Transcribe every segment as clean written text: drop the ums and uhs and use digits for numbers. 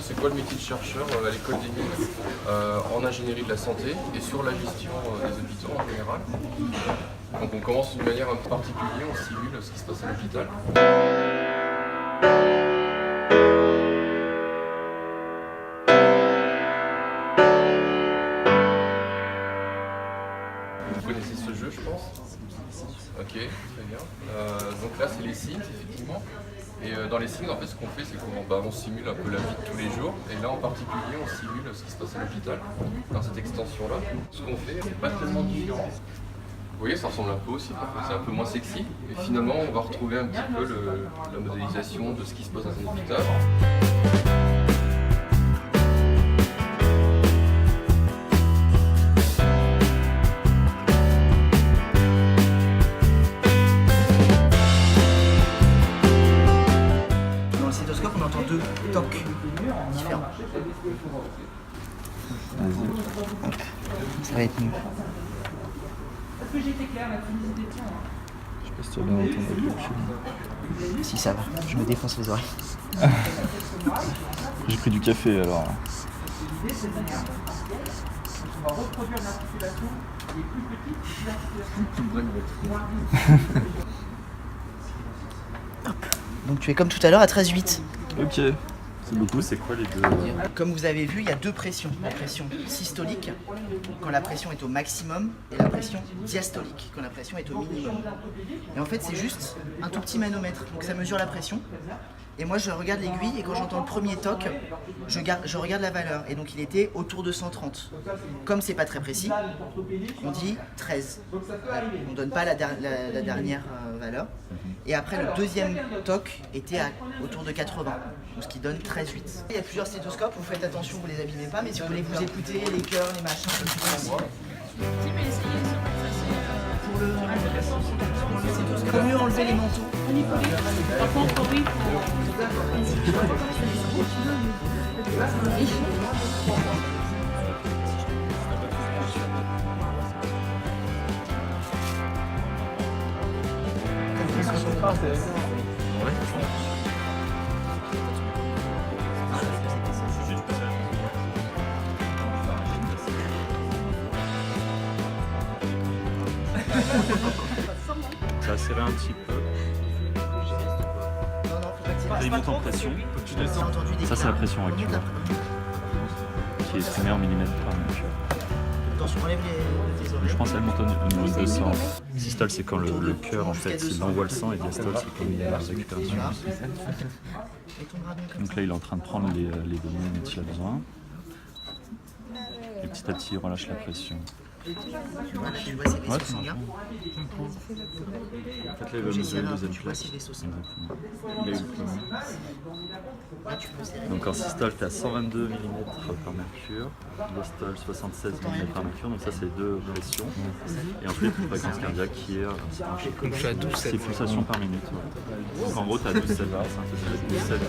C'est quoi le métier de chercheur à l'école des mines en ingénierie de la santé et sur la gestion des hôpitaux en général. Donc on commence d'une manière un peu particulière, on simule ce qui se passe à l'hôpital. Vous connaissez ce jeu, je pense? Ok, très bien. Donc là, c'est les signes, effectivement. Et dans les signes, en fait, ce qu'on fait, c'est qu'on simule un peu la vie de tous les jours. Et là, en particulier, on simule ce qui se passe à l'hôpital, dans cette extension-là. Ce qu'on fait, c'est pas tellement différent. Vous voyez, ça ressemble un peu aussi, c'est un peu moins sexy. Et finalement, on va retrouver un petit peu la modélisation de ce qui se passe dans un hôpital. On entend deux tocs différents. Vas-y. Ça va être mieux. Je sais pas si tu vas bien entendre quelque chose. Si ça va, je me défonce les oreilles. J'ai pris du café alors. Donc tu es comme tout à l'heure à 13,8. Ok. C'est beaucoup, c'est quoi les deux? Comme vous avez vu, il y a deux pressions. La pression systolique, quand la pression est au maximum, et la pression diastolique, quand la pression est au minimum. Et en fait, c'est juste un tout petit manomètre. Donc ça mesure la pression. Et moi, je regarde l'aiguille, et quand j'entends le premier toc, je regarde la valeur. Et donc il était autour de 130. Comme c'est pas très précis, on dit 13. On ne donne pas la dernière valeur. Et après, le deuxième toc était autour de 80, ce qui donne 13,8. Il y a plusieurs stéthoscopes, vous faites attention, vous les abîmez pas, mais si vous voulez vous écouter, les cœurs, les machins, tout ça. Pour le stéthoscope, il faut mieux enlever les manteaux. Ça a serré un petit peu. Il monte en pression. Ça c'est la pression actuelle. Qui est estimée en millimètres par mercure. Attention, enlève les oreilles. Je pense qu'elle monte au niveau de 200. Systole c'est quand le cœur en fait il envoie le sang et diastole c'est quand il y a la récupération. Donc là il est en train de prendre les volumes dont il a besoin. Et petit à petit il relâche la pression. Voilà, tu vois ces vaisseaux sanguins. En fait là il va mesurer le deuxième Tu vois ces plaque. vaisseaux sanguins. Il a eu le premier. Là, tu peux serrer. Donc en systole, tu as 122 mm par mercure, diastole 76 mm par mercure, donc ça c'est deux pressions. Et ensuite, une fréquence cardiaque qui est Donc je suis à 12, 6 pulsations par minute. Ouais. Donc en gros, tu as 12 7 barres, c'est un peu 12 7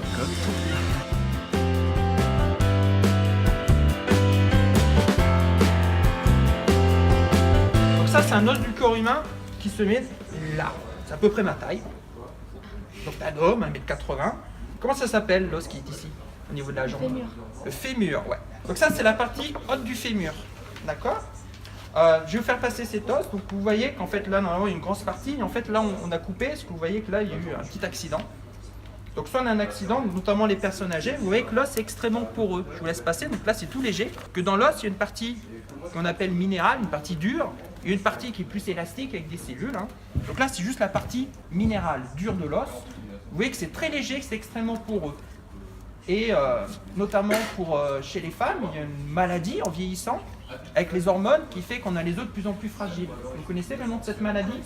Donc ça c'est un os du corps humain qui se met là. C'est à peu près ma taille. Donc t'as un homme, 1m80. Comment ça s'appelle l'os qui est ici, au niveau de la jambe? Fémur. Le fémur, ouais. Donc ça c'est la partie haute du fémur. D'accord? Je vais vous faire passer cet os. Donc vous voyez qu'en fait là normalement il y a une grosse partie. Et en fait là on a coupé parce que vous voyez que là il y a eu un petit accident. Donc soit on a un accident, notamment les personnes âgées, vous voyez que l'os est extrêmement poreux. Je vous laisse passer, donc là c'est tout léger. Que dans l'os il y a une partie qu'on appelle minérale, une partie dure, et une partie qui est plus élastique avec des cellules. Hein. Donc là c'est juste la partie minérale, dure de l'os. Vous voyez que c'est très léger, que c'est extrêmement poreux. Et notamment chez les femmes, il y a une maladie en vieillissant, avec les hormones, qui fait qu'on a les os de plus en plus fragiles. Vous connaissez le nom de cette maladie?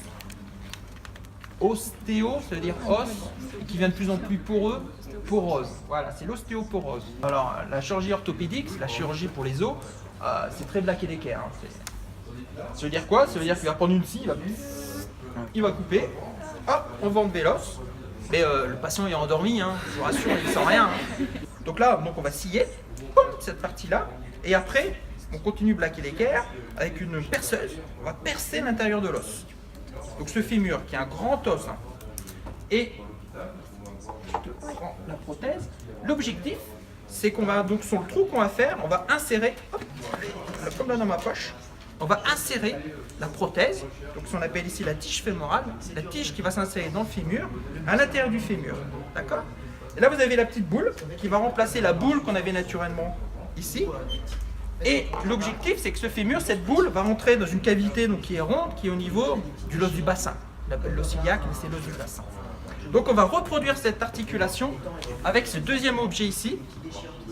Ostéo, ça veut dire os, qui devient de plus en plus poreux, porose. Voilà, c'est l'ostéoporose. Alors, la chirurgie orthopédique, la chirurgie pour les os, c'est très Black et Decker. Hein. Ça veut dire quoi? Ça veut dire qu'il va prendre une scie, il va couper, hop, on va enlever l'os. Mais le patient est endormi, hein, je vous rassure, il ne sent rien. Hein. Donc là, on va scier cette partie-là, et après, on continue Black et Decker avec une perceuse, on va percer l'intérieur de l'os. Donc ce fémur qui est un grand os, hein, et je te prends la prothèse. L'objectif, c'est qu'on va donc sur le trou qu'on va faire, on va insérer, hop, comme là dans ma poche, on va insérer la prothèse, donc ce qu'on appelle ici la tige fémorale, la tige qui va s'insérer dans le fémur, à l'intérieur du fémur, d'accord? Et là vous avez la petite boule qui va remplacer la boule qu'on avait naturellement ici. Et l'objectif c'est que ce fémur, cette boule, va rentrer dans une cavité donc, qui est ronde, qui est au niveau du l'os du bassin. On appelle l'os iliaque, mais c'est l'os du bassin. Donc on va reproduire cette articulation avec ce deuxième objet ici,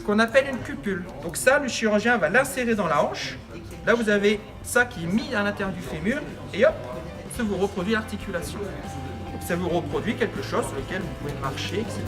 qu'on appelle une cupule. Donc ça, le chirurgien va l'insérer dans la hanche. Là vous avez ça qui est mis à l'intérieur du fémur, et hop, ça vous reproduit l'articulation. Donc ça vous reproduit quelque chose sur lequel vous pouvez marcher, etc.